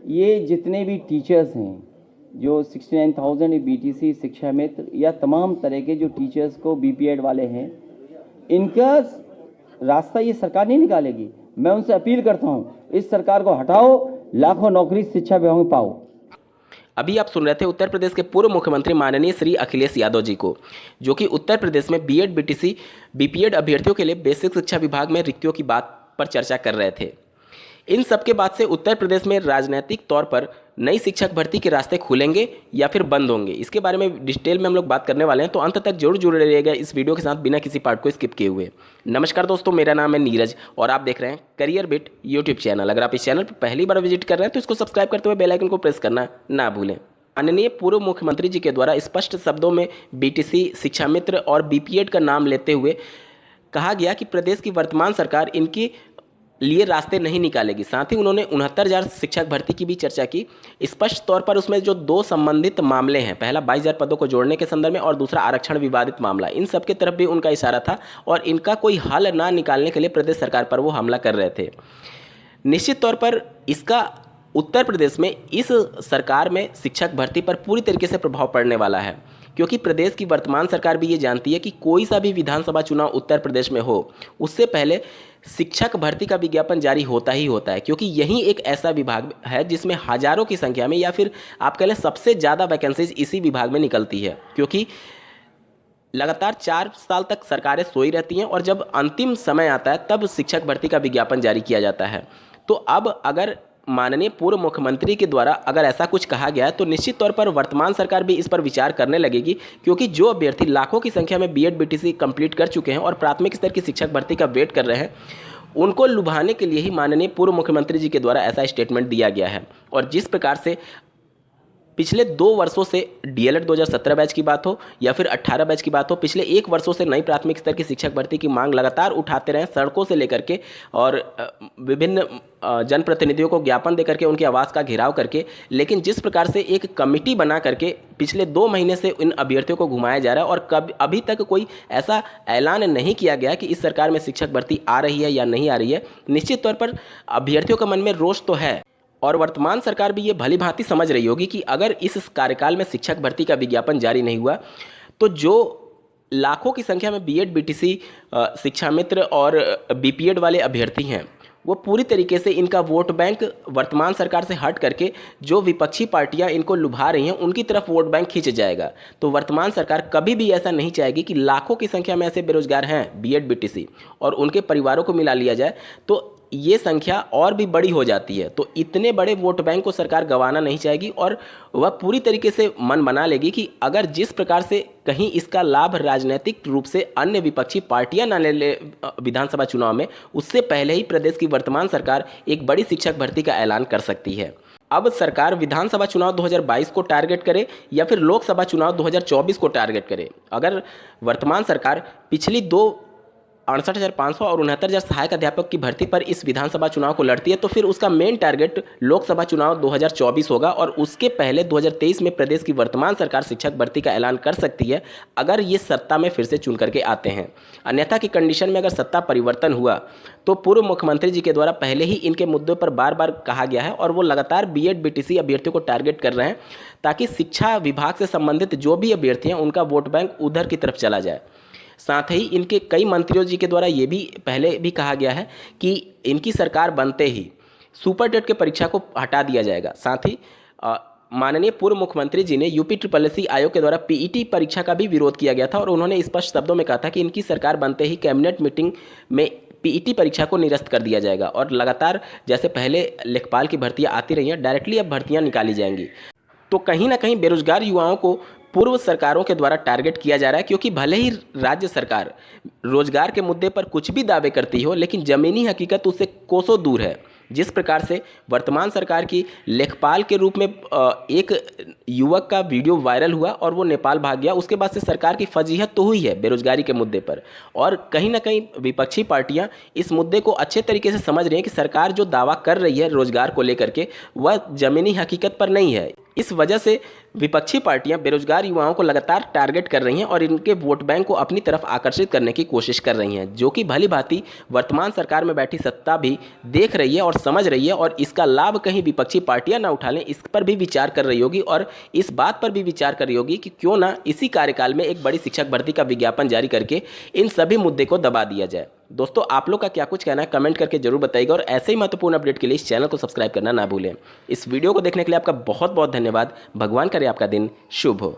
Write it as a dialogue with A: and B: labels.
A: ये जितने भी टीचर्स हैं जो 69,000 बीटीसी शिक्षा मित्र या तमाम तरह के जो टीचर्स को बीपीएड वाले हैं, इनका रास्ता ये सरकार नहीं निकालेगी। मैं उनसे अपील करता हूँ, इस सरकार को हटाओ, लाखों नौकरी शिक्षा विभाग में पाओ।
B: अभी आप सुन रहे थे उत्तर प्रदेश के पूर्व मुख्यमंत्री माननीय श्री अखिलेश यादव जी को, जो कि उत्तर प्रदेश में बीएड बीटीसी बीपीएड अभ्यर्थियों के लिए बेसिक शिक्षा विभाग में रिक्तियों की बात पर चर्चा कर रहे थे। इन सब के बाद से उत्तर प्रदेश में राजनीतिक तौर पर नई शिक्षक भर्ती के रास्ते खुलेंगे या फिर बंद होंगे, इसके बारे में डिटेल में हम लोग बात करने वाले हैं। तो अंत तक जरूर जुड़े रहिएगा इस वीडियो के साथ बिना किसी पार्ट को स्किप किए हुए। नमस्कार दोस्तों, मेरा नाम है नीरज और आप देख रहे हैं करियर बिट यूट्यूब चैनल। अगर आप इस चैनल पर पहली बार विजिट कर रहे हैं तो इसको सब्सक्राइब करते हुए बेल आइकन को प्रेस करना ना भूलें। माननीय पूर्व मुख्यमंत्री जी के द्वारा स्पष्ट शब्दों में बीटीसी, शिक्षा मित्र और बीपीएड का नाम लेते हुए कहा गया कि प्रदेश की वर्तमान सरकार इनके लिए रास्ते नहीं निकालेगी। साथ ही उन्होंने 69,000 शिक्षक भर्ती की भी चर्चा की। स्पष्ट तौर पर उसमें जो दो संबंधित मामले हैं, पहला 22,000 पदों को जोड़ने के संदर्भ में और दूसरा आरक्षण विवादित मामला, इन सब की तरफ भी उनका इशारा था और इनका कोई हल ना निकालने के लिए प्रदेश सरकार पर वो हमला कर रहे थे। निश्चित तौर पर इसका उत्तर प्रदेश में इस सरकार में शिक्षक भर्ती पर पूरी तरीके से प्रभाव पड़ने वाला है, क्योंकि प्रदेश की वर्तमान सरकार भी ये जानती है कि कोई सा भी विधानसभा चुनाव उत्तर प्रदेश में हो, उससे पहले शिक्षक भर्ती का विज्ञापन जारी होता ही होता है, क्योंकि यही एक ऐसा विभाग है जिसमें हजारों की संख्या में या फिर आप कह लें सबसे ज़्यादा वैकेंसीज इसी विभाग में निकलती है, क्योंकि लगातार 4 साल तक सरकारें सोई रहती हैं और जब अंतिम समय आता है तब शिक्षक भर्ती का विज्ञापन जारी किया जाता है। तो अब अगर माननीय पूर्व मुख्यमंत्री के द्वारा अगर ऐसा कुछ कहा गया है तो निश्चित तौर पर वर्तमान सरकार भी इस पर विचार करने लगेगी, क्योंकि जो अभ्यर्थी लाखों की संख्या में बीएड बीटीसी कंप्लीट कर चुके हैं और प्राथमिक स्तर की शिक्षक भर्ती का वेट कर रहे हैं, उनको लुभाने के लिए ही माननीय पूर्व मुख्यमंत्री जी के द्वारा ऐसा स्टेटमेंट दिया गया है। और जिस प्रकार से पिछले 2 वर्षों से डीएलएड 2017 बैच की बात हो या फिर 18 बैच की बात हो, पिछले 1 वर्षों से नई प्राथमिक स्तर की शिक्षक भर्ती की मांग लगातार उठाते रहे, सड़कों से लेकर के और विभिन्न जनप्रतिनिधियों को ज्ञापन देकर के उनकी आवाज़ का घेराव करके, लेकिन जिस प्रकार से एक कमिटी बना करके पिछले 2 महीने से इन अभ्यर्थियों को घुमाया जा रहा है और अभी तक कोई ऐसा ऐलान नहीं किया गया कि इस सरकार में शिक्षक भर्ती आ रही है या नहीं आ रही है। निश्चित तौर पर अभ्यर्थियों के मन में रोष तो है और वर्तमान सरकार भी ये भली भांति समझ रही होगी कि अगर इस कार्यकाल में शिक्षक भर्ती का विज्ञापन जारी नहीं हुआ तो जो लाखों की संख्या में बीएड बीटीसी, शिक्षा मित्र और बीपीएड वाले अभ्यर्थी हैं, वो पूरी तरीके से इनका वोट बैंक वर्तमान सरकार से हट करके जो विपक्षी पार्टियां इनको लुभा रही हैं उनकी तरफ वोट बैंक खींच जाएगा। तो वर्तमान सरकार कभी भी ऐसा नहीं चाहेगी कि लाखों की संख्या में ऐसे बेरोजगार हैं बीएड बीटीसी और उनके परिवारों को मिला लिया जाए तो ये संख्या और भी बड़ी हो जाती है। तो इतने बड़े वोट बैंक को सरकार गंवाना नहीं चाहेगी और वह पूरी तरीके से मन बना लेगी कि अगर जिस प्रकार से कहीं इसका लाभ राजनीतिक रूप से अन्य विपक्षी पार्टियां ना ले ले विधानसभा चुनाव में, उससे पहले ही प्रदेश की वर्तमान सरकार एक बड़ी शिक्षक भर्ती का ऐलान कर सकती है। अब सरकार विधानसभा चुनाव 2022 को टारगेट करे या फिर लोकसभा चुनाव 2024 को टारगेट करे। अगर वर्तमान सरकार पिछली 68,500 और 69,000 सहायक अध्यापक की भर्ती पर इस विधानसभा चुनाव को लड़ती है तो फिर उसका मेन टारगेट लोकसभा चुनाव 2024 होगा और उसके पहले 2023 में प्रदेश की वर्तमान सरकार शिक्षक भर्ती का ऐलान कर सकती है, अगर ये सत्ता में फिर से चुन करके आते हैं। अन्यथा की कंडीशन में अगर सत्ता परिवर्तन हुआ तो पूर्व मुख्यमंत्री जी के द्वारा पहले ही इनके मुद्दों पर बार बार कहा गया है और वो लगातार बीएड बीटीसी अभ्यर्थियों को टारगेट कर रहे हैं ताकि शिक्षा विभाग से संबंधित जो भी अभ्यर्थी हैं उनका वोट बैंक उधर की तरफ चला जाए। साथ ही इनके कई मंत्रियों जी के द्वारा ये भी पहले भी कहा गया है कि इनकी सरकार बनते ही सुपर टेट के परीक्षा को हटा दिया जाएगा। साथ ही माननीय पूर्व मुख्यमंत्री जी ने यूपी SSS आयोग के द्वारा पीईटी परीक्षा का भी विरोध किया गया था और उन्होंने स्पष्ट शब्दों में कहा था कि इनकी सरकार बनते ही कैबिनेट मीटिंग में पीईटी परीक्षा को निरस्त कर दिया जाएगा और लगातार जैसे पहले लेखपाल की भर्तियाँ आती रही हैं, डायरेक्टली अब भर्तियाँ निकाली जाएंगी। तो कहीं ना कहीं बेरोजगार युवाओं को पूर्व सरकारों के द्वारा टारगेट किया जा रहा है, क्योंकि भले ही राज्य सरकार रोजगार के मुद्दे पर कुछ भी दावे करती हो लेकिन ज़मीनी हकीकत उससे कोसों दूर है। जिस प्रकार से वर्तमान सरकार की लेखपाल के रूप में एक युवक का वीडियो वायरल हुआ और वो नेपाल भाग गया, उसके बाद से सरकार की फजीहत तो हुई है बेरोजगारी के मुद्दे पर और कहीं ना कहीं विपक्षी पार्टियां इस मुद्दे को अच्छे तरीके से समझ रही हैं कि सरकार जो दावा कर रही है रोजगार को लेकर के वह ज़मीनी हकीकत पर नहीं है। इस वजह से विपक्षी पार्टियां बेरोजगार युवाओं को लगातार टारगेट कर रही हैं और इनके वोट बैंक को अपनी तरफ आकर्षित करने की कोशिश कर रही हैं, जो कि भली भांति वर्तमान सरकार में बैठी सत्ता भी देख रही है और समझ रही है, और इसका लाभ कहीं विपक्षी पार्टियां ना उठा लें, इस पर भी विचार कर रही होगी और इस बात पर भी विचार कर रही होगी कि क्यों ना इसी कार्यकाल में एक बड़ी शिक्षक भर्ती का विज्ञापन जारी करके इन सभी मुद्दे को दबा दिया जाए। दोस्तों, आप लोग का क्या कुछ कहना है कमेंट करके जरूर बताइएगा, और ऐसे ही महत्वपूर्ण अपडेट के लिए इस चैनल को सब्सक्राइब करना ना भूलें। इस वीडियो को देखने के लिए आपका बहुत बहुत धन्यवाद। भगवान करे आपका दिन शुभ हो।